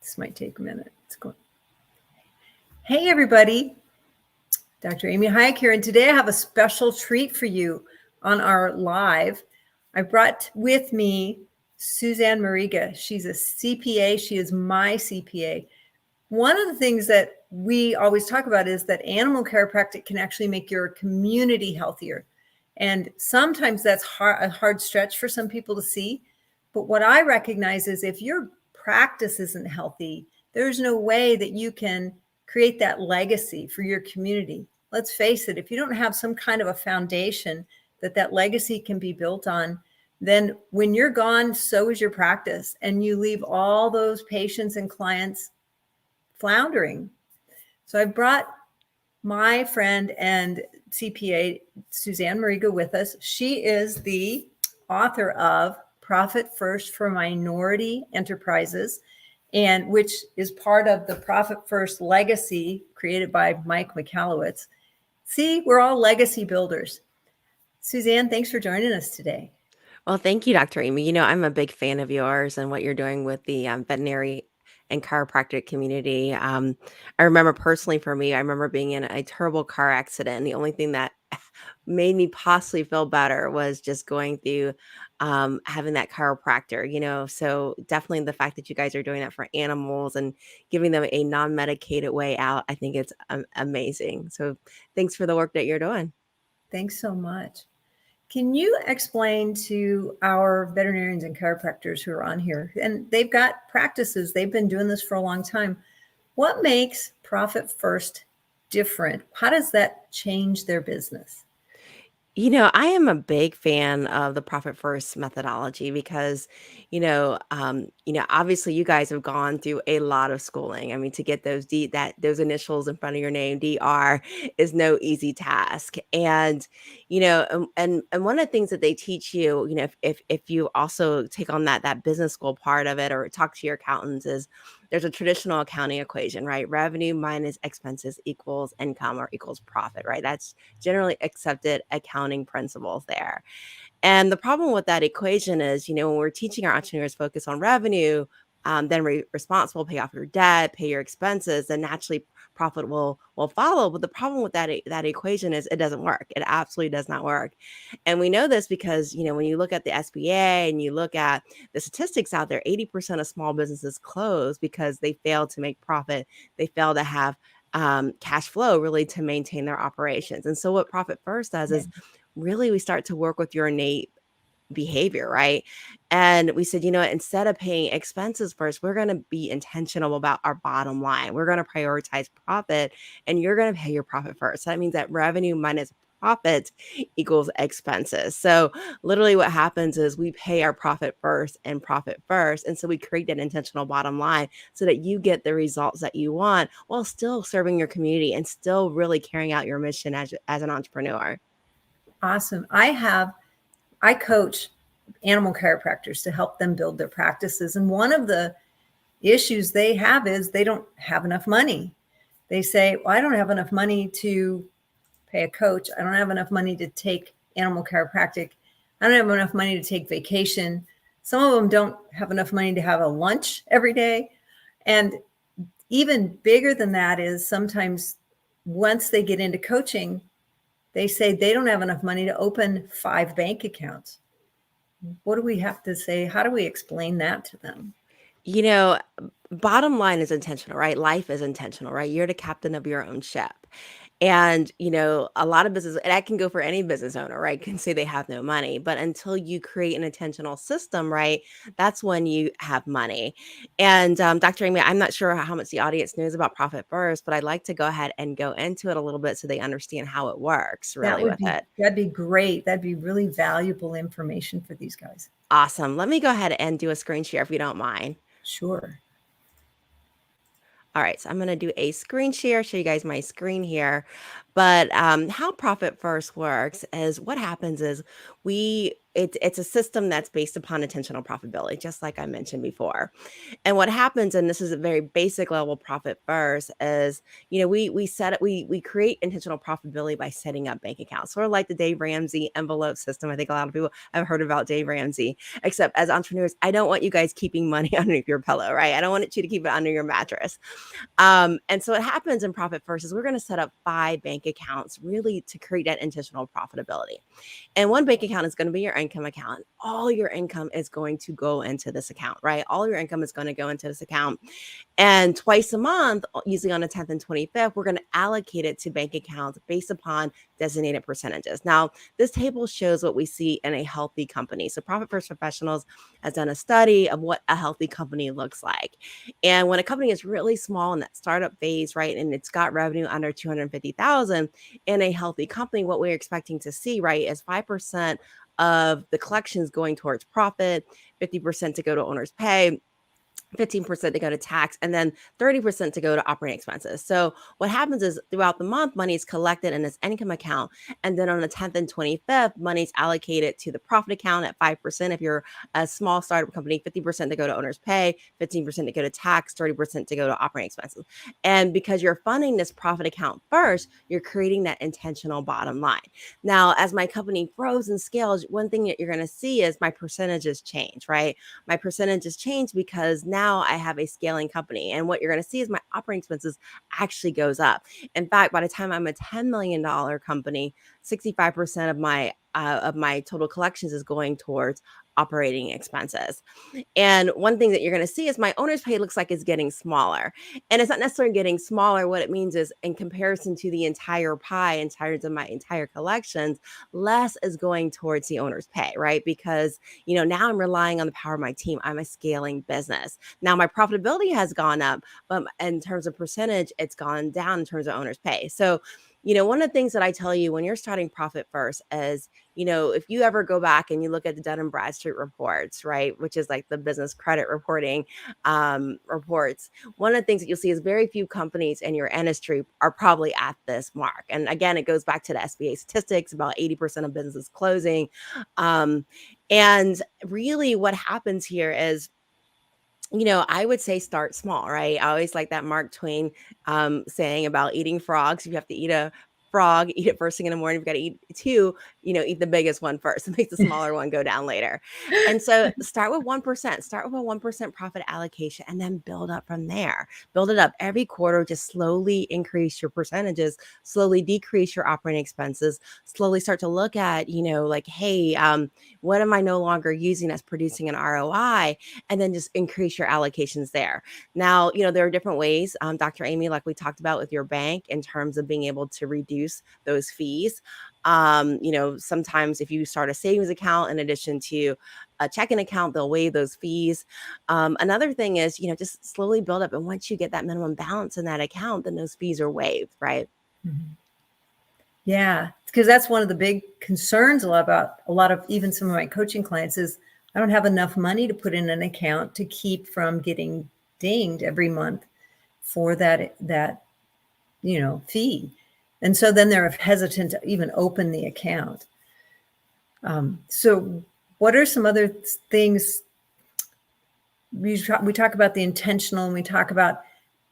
This might take a minute. It's going. Hey, everybody. Dr. Amy Hayek here, and today I have a special treat for you on our live. I brought with me Susanne Mariga. She's a CPA. She is my CPA. One of the things that we always talk about is that animal chiropractic can actually make your community healthier. And sometimes that's a hard stretch for some people to see. But what I recognize is if your practice isn't healthy, there's no way that you can create that legacy for your community. Let's face it, if you don't have some kind of a foundation that legacy can be built on, then when you're gone, so is your practice. And you leave all those patients and clients floundering. So I brought my friend and CPA, Susanne Mariga, with us. She is the author of Profit First for Minority Enterprises, and which is part of the Profit First legacy created by Mike Michalowicz. See, we're all legacy builders. Suzanne, thanks for joining us today. Well, thank you, Dr. Amy. You know, I'm a big fan of yours and what you're doing with the veterinary and chiropractic community. I remember personally for me, I remember being in a terrible car accident. And the only thing that made me possibly feel better was just going through having that chiropractor, you know. So definitely the fact that you guys are doing that for animals and giving them a non-medicated way out, I think it's amazing. So thanks for the work that you're doing. Thanks so much. Can you explain to our veterinarians and chiropractors who are on here, and they've got practices, they've been doing this for a long time, what makes Profit First different? How does that change their business? You know, I am a big fan of the profit first methodology because, obviously you guys have gone through a lot of schooling. I mean, to get those initials in front of your name, DR, is no easy task. And, and one of the things that they teach you, if you also take on that business school part of it or talk to your accountants is there's a traditional accounting equation, right? Revenue minus expenses equals income or equals profit, right? That's generally accepted accounting principles there. And the problem with that equation is, when we're teaching our entrepreneurs focus on revenue, then responsible, pay off your debt, pay your expenses, then naturally profit will follow. But the problem with that equation is it doesn't work. It absolutely does not work. And we know this because, when you look at the SBA and you look at the statistics out there, 80% of small businesses close because they fail to make profit. They fail to have cash flow really to maintain their operations. And so what Profit First does is really we start to work with your innate behavior, right? And we said, instead of paying expenses first, we're going to be intentional about our bottom line. We're going to prioritize profit and you're going to pay your profit first. So that means that revenue minus profit equals expenses. So literally what happens is we pay our profit first. And so we create that intentional bottom line so that you get the results that you want while still serving your community and still really carrying out your mission as an entrepreneur. Awesome. I coach animal chiropractors to help them build their practices. And one of the issues they have is they don't have enough money. They say, well, I don't have enough money to pay a coach. I don't have enough money to take animal chiropractic. I don't have enough money to take vacation. Some of them don't have enough money to have a lunch every day. And even bigger than that is sometimes once they get into coaching, they say they don't have enough money to open 5 bank accounts. What do we have to say? How do we explain that to them? Bottom line is intentional, right? Life is intentional, right? You're the captain of your own ship. And, a lot of business, and that can go for any business owner, right? Can say they have no money, but until you create an intentional system, right? That's when you have money. And Dr. Amy, I'm not sure how much the audience knows about Profit First, but I'd like to go ahead and go into it a little bit so they understand how it works really with it. That'd be great. That'd be really valuable information for these guys. Awesome. Let me go ahead and do a screen share if you don't mind. Sure. All right, so I'm going to do a screen share, show you guys my screen here. But how Profit First works is what happens is it's a system that's based upon intentional profitability, just like I mentioned before. And what happens, and this is a very basic level profit first, is we create intentional profitability by setting up bank accounts, sort of like the Dave Ramsey envelope system. I think a lot of people have heard about Dave Ramsey, except as entrepreneurs, I don't want you guys keeping money underneath your pillow, right? I don't want you to keep it under your mattress. And so what happens in Profit First is we're going to set up 5 bank accounts really to create that intentional profitability. And one bank account is going to be your income account. All your income is going to go into this account, right? All your income is going to go into this account. And twice a month, usually on the 10th and 25th, we're going to allocate it to bank accounts based upon designated percentages. Now, this table shows what we see in a healthy company. So Profit First Professionals has done a study of what a healthy company looks like. And when a company is really small in that startup phase, right, and it's got revenue under 250,000 in a healthy company, what we're expecting to see, right, is 5% of the collections going towards profit, 50% to go to owner's pay, 15% to go to tax, and then 30% to go to operating expenses. So what happens is throughout the month, money is collected in this income account. And then on the 10th and 25th, money is allocated to the profit account at 5%. If you're a small startup company, 50% to go to owner's pay, 15% to go to tax, 30% to go to operating expenses. And because you're funding this profit account first, you're creating that intentional bottom line. Now, as my company grows and scales, one thing that you're going to see is my percentages change, right? My percentages change because now I have a scaling company. And what you're going to see is my operating expenses actually goes up. In fact, by the time I'm a $10 million company, 65% of my total collections is going towards operating expenses. And one thing that you're going to see is my owner's pay looks like it's getting smaller. And it's not necessarily getting smaller. What it means is in comparison to the entire pie, in terms of my entire collections, less is going towards the owner's pay, right? Because, now I'm relying on the power of my team. I'm a scaling business. Now my profitability has gone up, but in terms of percentage, it's gone down in terms of owner's pay. So, one of the things that I tell you when you're starting Profit First is, if you ever go back and you look at the Dun & Bradstreet reports, right, which is like the business credit reporting reports, one of the things that you'll see is very few companies in your industry are probably at this mark. And again, it goes back to the SBA statistics, about 80% of businesses closing. And really what happens here is, I would say start small, right? I always like that Mark Twain saying about eating frogs. If you have to eat a frog, eat it first thing in the morning. If you've got to eat 2, eat the biggest one first. It makes the smaller one go down later. And so start with 1%. Start with a 1% profit allocation and then build up from there. Build it up every quarter. Just slowly increase your percentages, slowly decrease your operating expenses, slowly start to look at, like, hey, what am I no longer using that's producing an ROI? And then just increase your allocations there. Now, there are different ways, Dr. Amy, like we talked about with your bank in terms of being able to reduce those fees. Sometimes if you start a savings account in addition to a checking account, they'll waive those fees. Another thing is, just slowly build up. And once you get that minimum balance in that account, then those fees are waived, right? Mm-hmm. Yeah, because that's one of the big concerns about a lot of even some of my coaching clients is I don't have enough money to put in an account to keep from getting dinged every month for that fee. And so then they're hesitant to even open the account. So what are some other things? We talk about the intentional and we talk about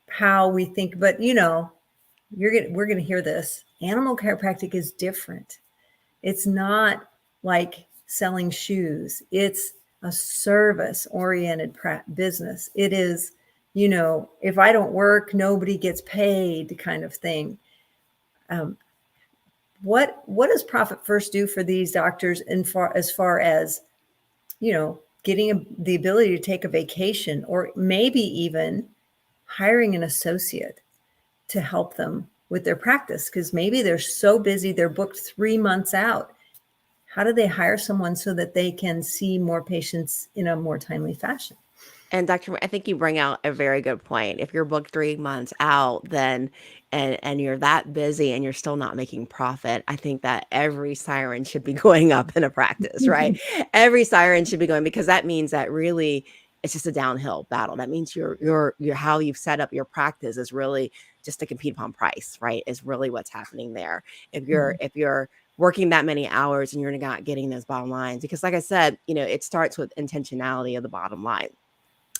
how we think, but we're going to hear this. Animal chiropractic is different. It's not like selling shoes. It's a service-oriented business. It is, if I don't work, nobody gets paid kind of thing. What does Profit First do for these doctors as far as, getting the ability to take a vacation or maybe even hiring an associate to help them with their practice? Because maybe they're so busy, they're booked 3 months out. How do they hire someone so that they can see more patients in a more timely fashion? And Dr. I think you bring out a very good point. If you're booked 3 months out, then and you're that busy and you're still not making profit, I think that every siren should be going up in a practice, right? Every siren should be going, because that means that really it's just a downhill battle. That means your how you've set up your practice is really just to compete upon price, right? Is really what's happening there. If you're working that many hours and you're not getting those bottom lines. Because like I said, it starts with intentionality of the bottom line.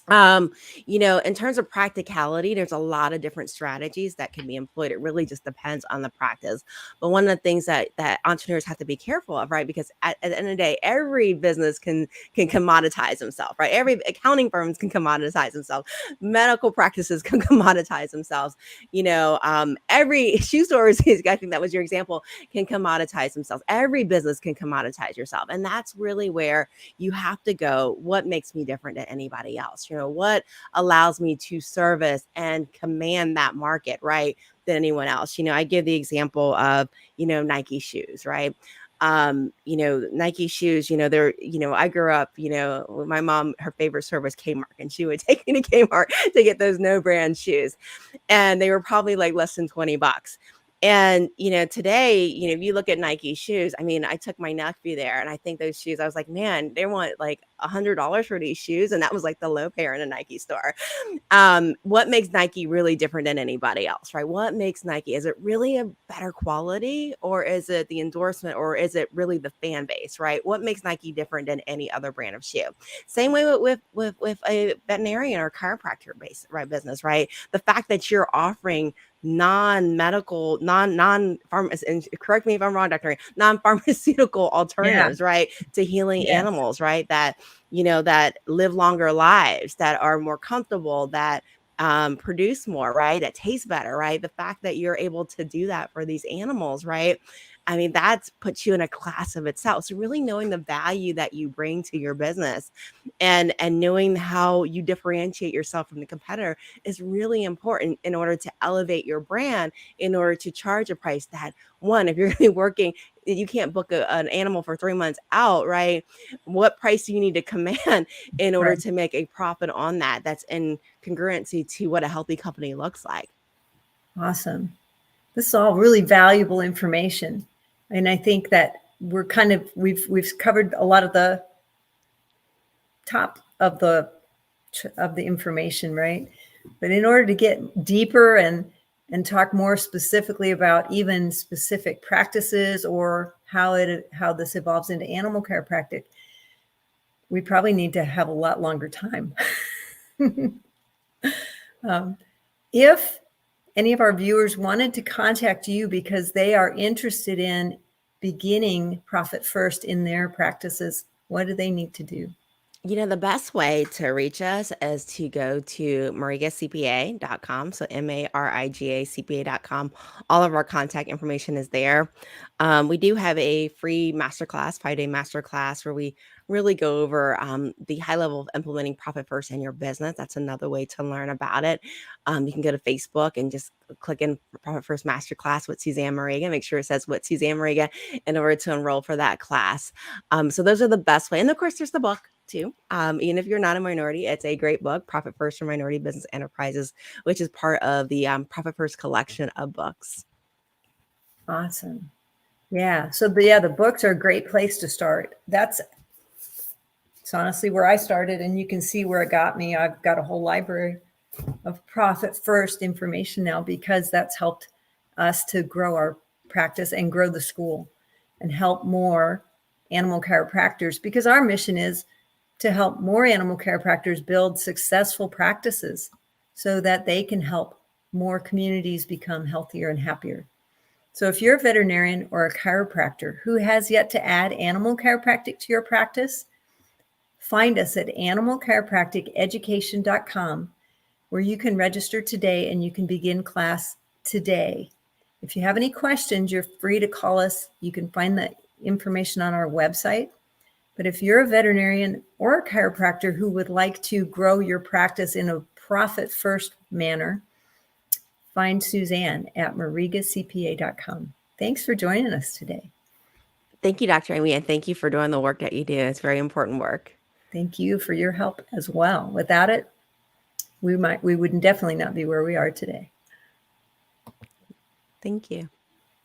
In terms of practicality, there's a lot of different strategies that can be employed. It really just depends on the practice. But one of the things that entrepreneurs have to be careful of, right? Because at the end of the day, every business can commoditize themselves, right? Every accounting firms can commoditize themselves. Medical practices can commoditize themselves. Every shoe stores, I think that was your example, can commoditize themselves. Every business can commoditize yourself. And that's really where you have to go, what makes me different than anybody else? What allows me to service and command that market, right, than anyone else? I give the example of, Nike shoes, right? Nike shoes, they're, I grew up, my mom, her favorite store was Kmart, and she would take me to Kmart to get those no brand shoes. And they were probably like less than $20. And, today, if you look at Nike shoes, I mean, I took my nephew there and I think those shoes, I was like, man, they want like $100 for these shoes. And that was like the low pair in a Nike store. What makes Nike really different than anybody else, right? What makes Nike? Is it really a better quality, or is it the endorsement, or is it really the fan base, right? What makes Nike different than any other brand of shoe? Same way with a veterinarian or chiropractor base, right, business, right? The fact that you're offering non-medical, and correct me if I'm wrong, Dr. non-pharmaceutical alternatives, right, to healing animals, right, that that live longer lives, that are more comfortable, that produce more, right, that taste better, right? The fact that you're able to do that for these animals, right? I mean, that puts you in a class of itself. So really knowing the value that you bring to your business and knowing how you differentiate yourself from the competitor is really important in order to elevate your brand, in order to charge a price that, one, if you're going to be working, you can't book an animal for 3 months out, right? What price do you need to command in order to make a profit on that? That's in congruency to what a healthy company looks like. Awesome. This is all really valuable information. And I think that we've covered a lot of the top of the information, right? But in order to get deeper and talk more specifically about even specific practices or how this evolves into animal chiropractic, we probably need to have a lot longer time. If any of our viewers wanted to contact you because they are interested in beginning Profit First in their practices, what do they need to do? The best way to reach us is to go to marigacpa.com. So MARIGA CPA.com. All of our contact information is there. We do have a free masterclass, 5-day masterclass, where we really go over the high level of implementing Profit First in your business. That's another way to learn about it. You can go to Facebook and just click in Profit First Masterclass with Susanne Mariga. Make sure it says what Susanne Mariga in order to enroll for that class. So those are the best way. And of course, there's the book too. Even if you're not a minority, it's a great book, Profit First for Minority Business Enterprises, which is part of the Profit First collection of books. Awesome. Yeah. So the books are a great place to start. It's honestly where I started, and you can see where it got me. I've got a whole library of Profit First information now because that's helped us to grow our practice and grow the school and help more animal chiropractors, because our mission is to help more animal chiropractors build successful practices so that they can help more communities become healthier and happier. So if you're a veterinarian or a chiropractor who has yet to add animal chiropractic to your practice, find us at animalchiropracticeducation.com, where you can register today and you can begin class today. If you have any questions, you're free to call us. You can find the information on our website. But if you're a veterinarian or a chiropractor who would like to grow your practice in a profit first manner, find Susanne at marigacpa.com. Thanks for joining us today. Thank you, Dr. Amy, and thank you for doing the work that you do. It's very important work. Thank you for your help as well. Without it, we would definitely not be where we are today. Thank you.